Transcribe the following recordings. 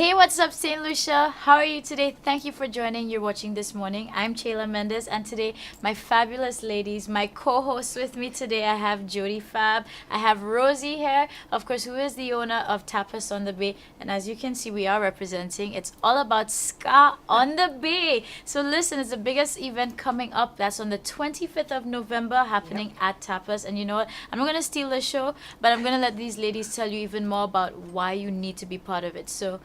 Hey, what's up, St. Lucia? How are you today? Thank you for joining. You're watching This Morning. I'm Chayla Mendes, and today, my fabulous ladies, my co-hosts with me today, I have Jody Fab, I have Rosie here, of course, who is the owner of Tapas on the Bay, and as you can see, we are representing. It's all about Ska on the Bay. So listen, it's the biggest event coming up. That's on the 25th of November, happening at Tapas, and you know what? I'm not going to steal the show, but I'm going to let these ladies tell you even more about why you need to be part of it. So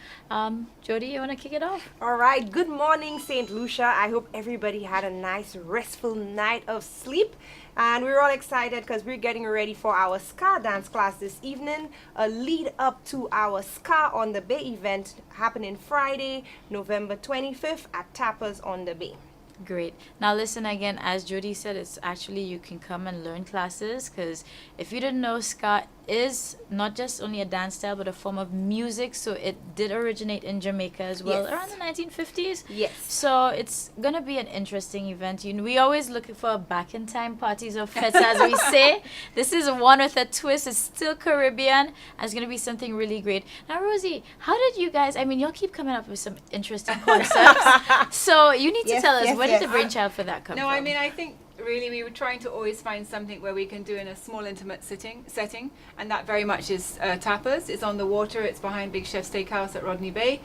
Jody, you want to kick it off? All right. Good morning, St. Lucia. I hope everybody had a nice, restful night of sleep. And we're all excited because we're getting ready for our Ska dance class this evening, a lead up to our Ska on the Bay event happening Friday, November 25th at Tapas on the Bay. Great. Now listen again, as Jody said, it's actually you can come and learn classes, because if you didn't know, Ska is not just only a dance style but a form of music. So it did originate in Jamaica as well, Yes. around the 1950s. Yes. So it's gonna be an interesting event. You know, we always look for back in time parties or fets, as we say. This is one with a twist. It's still Caribbean, and it's gonna be something really great. Now, Rosie, how did you guys? I mean, y'all keep coming up with some interesting concepts. So you need to Yes, tell us, yes, where yes. did the brainchild for that come No, from? I mean, I think really we were trying to always find something where we can do in a small intimate setting, and that very much is Tapas. It's on the water. It's behind Big Chef Steakhouse at Rodney Bay.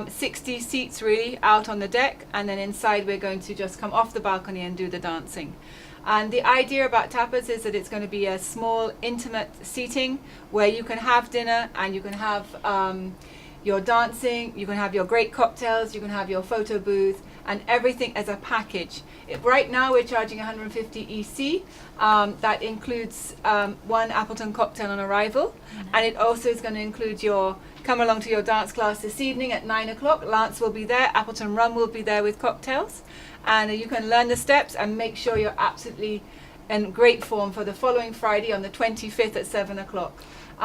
60 seats really out on the deck, and then inside we're going to just come off the balcony and do the dancing. And the idea about Tapas is that it's going to be a small intimate seating where you can have dinner and you can have your dancing, you can have your great cocktails, you can have your photo booth, and everything as a package. Right now we're charging 150 EC. That includes one Appleton cocktail on arrival, and it also is going to include your come along to your dance class this evening at 9 o'clock. Lance will be there, Appleton Rum will be there with cocktails, and you can learn the steps and make sure you're absolutely in great form for the following Friday on the 25th at 7 o'clock.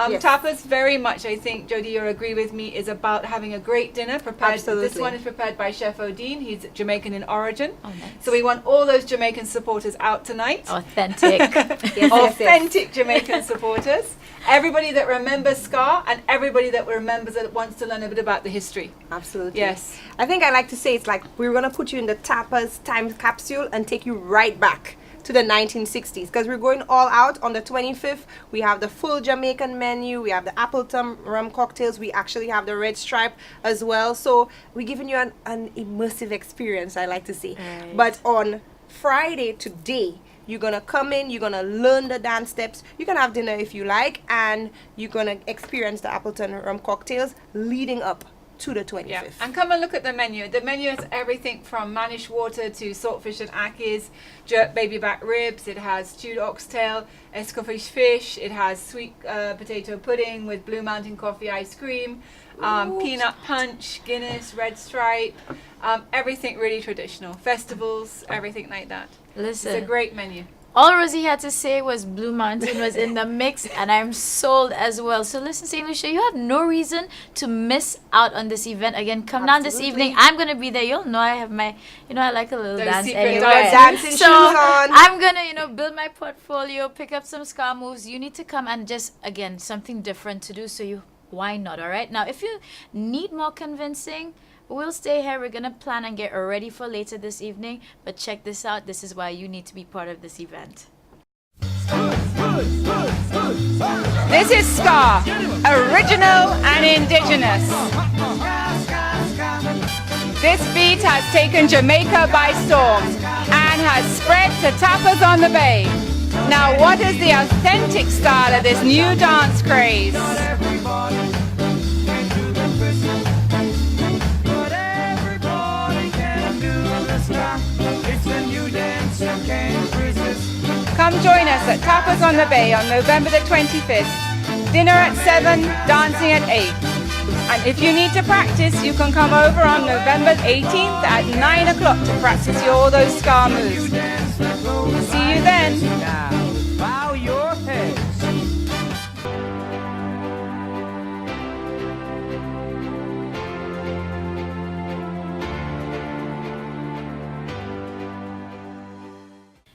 Yes. Tapas very much, I think, Jody, you'll agree with me, is about having a great dinner prepared. Absolutely. This one is prepared by Chef Odin. He's Jamaican in origin. Oh, nice. So we want all those Jamaican supporters out tonight. Authentic. Yes. Authentic Jamaican supporters. Everybody that remembers Ska and everybody that remembers that wants to learn a bit about the history. Absolutely. Yes. I think I like to say it's like we're going to put you in the Tapas time capsule and take you right back to the 1960s, because we're going all out on the 25th. We have the full Jamaican menu, we have the Appleton rum cocktails, we actually have the red stripe as well. So we're giving you an immersive experience, I like to say. Right. But on Friday, today, you're gonna come in, you're gonna learn the dance steps, you can have dinner if you like, and you're gonna experience the Appleton rum cocktails leading up to the 25th. Yeah, and come and look at the menu. The menu has everything from Manish water to saltfish and akis, jerk baby back ribs. It has stewed oxtail, escoffish fish. It has sweet potato pudding with Blue Mountain coffee ice cream, peanut punch, Guinness, red stripe. Everything really traditional. Festivals, everything like that. Listen, It's a great menu. all Rosie had to say was Blue Mountain was in the mix, and I'm sold as well. So listen, St. Lucia, you have no reason to miss out on this event. Again, come down this Absolutely. evening. I'm gonna be there. You'll know I have my, I like a little Those dance secret anyway. dancing So shoes on. I'm gonna, build my portfolio, pick up some Ska moves. You need to come and just, again, something different to do. So why not? All right. Now, if you need more convincing, we'll stay here. We're gonna plan and get ready for later this evening. But check this out. This is why you need to be part of this event. This is Ska, original and indigenous. This beat has taken Jamaica by storm and has spread to Tapas on the Bay. Now, what is the authentic style of this new dance craze? Come join us at Tapas on the Bay on November the 25th. Dinner at 7, dancing at 8. And if you need to practice, you can come over on November 18th at 9 o'clock to practice all those Ska moves. See you then. Bow your heads.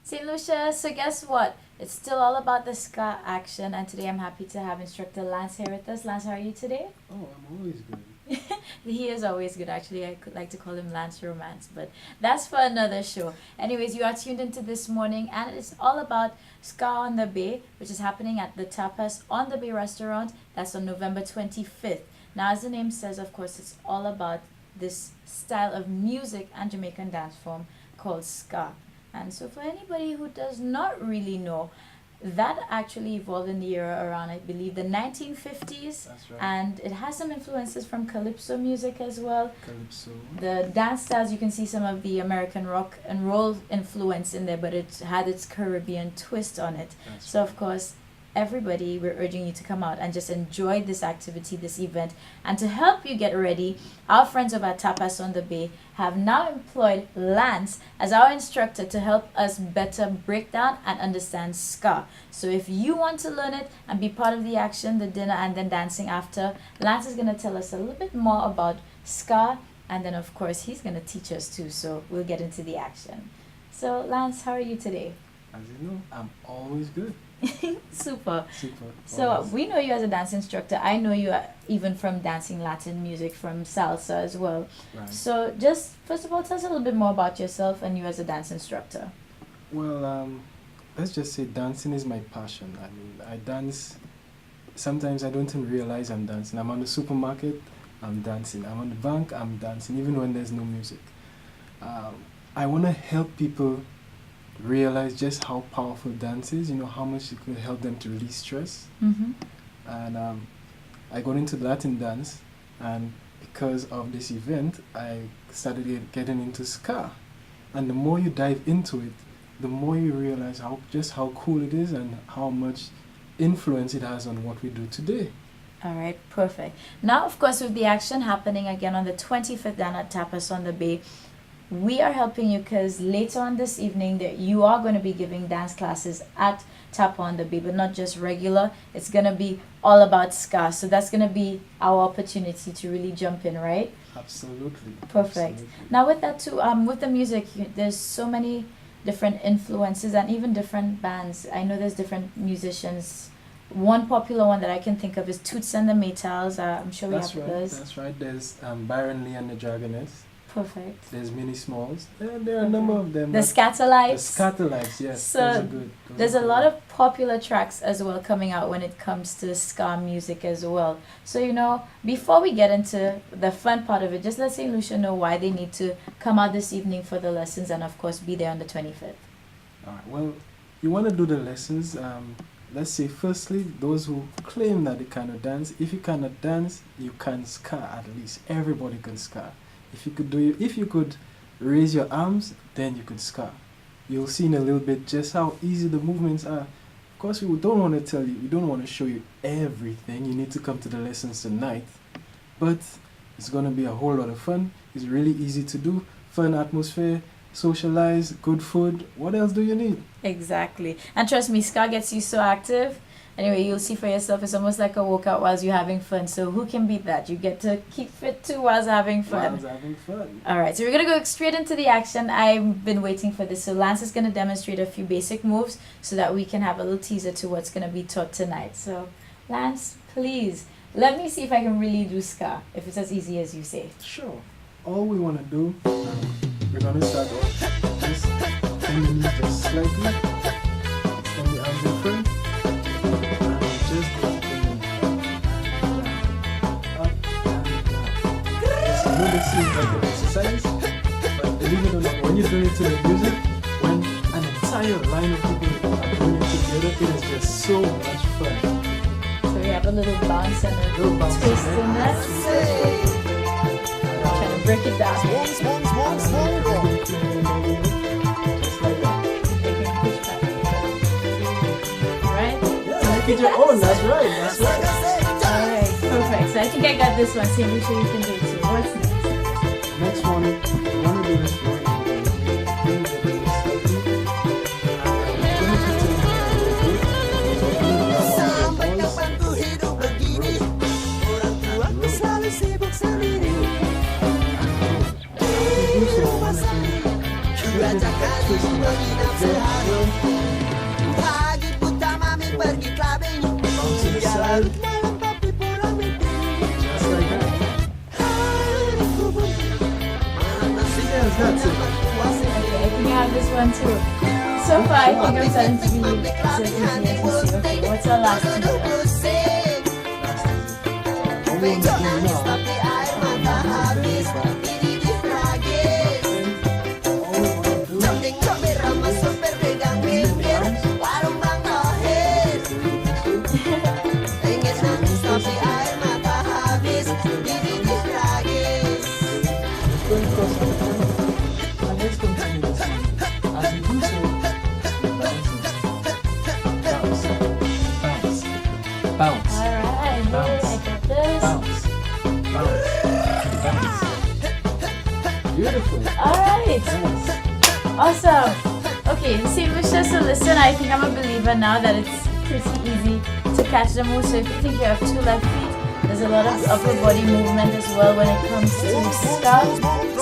St. Lucia, so guess what? It's still all about the Ska action, and today I'm happy to have instructor Lance here with us. Lance, how are you today? Oh, I'm always good. He is always good, actually. I could like to call him Lance Romance, but that's for another show. Anyways, you are tuned into This Morning, and it's all about Ska on the Bay, which is happening at the Tapas on the Bay restaurant. That's on November 25th. Now, as the name says, of course, it's all about this style of music and Jamaican dance form called Ska. And so, for anybody who does not really know, that actually evolved in the era around, I believe, the 1950s. That's right. And it has some influences from calypso music as well. Calypso. The dance styles, you can see some of the American rock and roll influence in there, but it had its Caribbean twist on it. That's So, of course, everybody, we're urging you to come out and just enjoy this activity, this event. And to help you get ready, our friends over at Tapas on the Bay have now employed Lance as our instructor to help us better break down and understand Ska. So if you want to learn it and be part of the action, the dinner, and then dancing after, Lance is going to tell us a little bit more about Ska, and then of course he's going to teach us too. So we'll get into the action. So Lance, how are you today? As you know, I'm always good. Super. Super. So always. we know you as a dance instructor. I know you even from dancing Latin music, from salsa as well. Right. So just first of all, tell us a little bit more about yourself and you as a dance instructor. Well, let's just say dancing is my passion. I mean, I dance. Sometimes I don't even realize I'm dancing. I'm on the supermarket, I'm dancing. I'm on the bank, I'm dancing, even when there's no music. I want to help people realize just how powerful dance is, how much it could help them to release stress. Mm-hmm. And I got into Latin dance, and because of this event, I started getting into ska. And the more you dive into it, the more you realize how cool it is and how much influence it has on what we do today. All right, perfect. Now, of course, with the action happening again on the 25th down at Tapas on the Bay, we are helping you because later on this evening that you are going to be giving dance classes at Tapa on the Bay, but not just regular. It's going to be all about ska. So that's going to be our opportunity to really jump in, right? Absolutely. Perfect. Absolutely. Now with that too, with the music, there's so many different influences and even different bands. I know there's different musicians. One popular one that I can think of is Toots and the Maytals. I'm sure we That's have right. those. That's right. There's Byron Lee and the Dragonettes. Perfect. There's Minnie Smalls. There are a number of them. The The Scatterlights. Scatterlights, yes. So, those are good. There's a lot of popular tracks as well coming out when it comes to ska music as well. So, before we get into the fun part of it, just let St. Lucia know why they need to come out this evening for the lessons and, of course, be there on the 25th. All right. Well, you want to do the lessons. Let's say, firstly, those who claim that they cannot dance. If you cannot dance, you can ska at least. Everybody can ska. If you could raise your arms, then you could ska. You'll see in a little bit just how easy the movements are. Of course, we don't want to tell you, we don't want to show you everything. You need to come to the lessons tonight. But it's going to be a whole lot of fun. It's really easy to do. Fun atmosphere, socialize, good food. What else do you need? Exactly. And trust me, ska gets you so active. Anyway, you'll see for yourself, it's almost like a workout whilst you're having fun. So who can beat that? You get to keep fit too whilst having fun. Whilst having fun. All right, so we're going to go straight into the action. I've been waiting for this. So Lance is going to demonstrate a few basic moves so that we can have a little teaser to what's going to be taught tonight. So Lance, please, let me see if I can really do ska, if it's as easy as you say. Sure. All we want to do, we're going to start off just bend the knees just slightly. Extend the arms in front. And just drop the knee. Up and down. Yes, I know this seems like an exercise, but believe it or not, when you're doing it to the music, when an entire line of people are doing it together, it is just so much fun. So we have a little bounce and a Little bounce twist in in there. that. Trying to break it down. Just like that. Taking push back. Right? Yeah, make it your own. That's right. That's right. Alright, perfect. So I think I got this one. See, I'm sure you can do it too. What's next? Next one, you want to do this right. Bring the knee slightly. And I'm going to take it a little bit. Just like that. That's it. Okay, I think I have this one too. So far, I think I'm starting to be as easy as you see. Okay, what's our last two? All we want to do now is bend it back. All we want to do is and let's continue this one. As we do so, we're bouncing. Bounce. Bounce. Alright, Bounce. I got this. Bounce. Bounce. Bounce. Beautiful. Alright, Yes. awesome. Okay, see, Michelle, so listen, I think I'm a believer now that it's pretty easy to catch the move. So if you think you have two left feet, there's a lot of upper body movement as well when it comes to ska.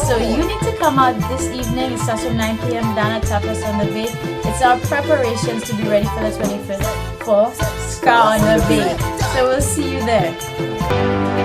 So you need to come out this evening. It starts from 9 p.m. down at Tapas on the Bay. It's our preparations to be ready for the 25th for ska on the Bay. So we'll see you there.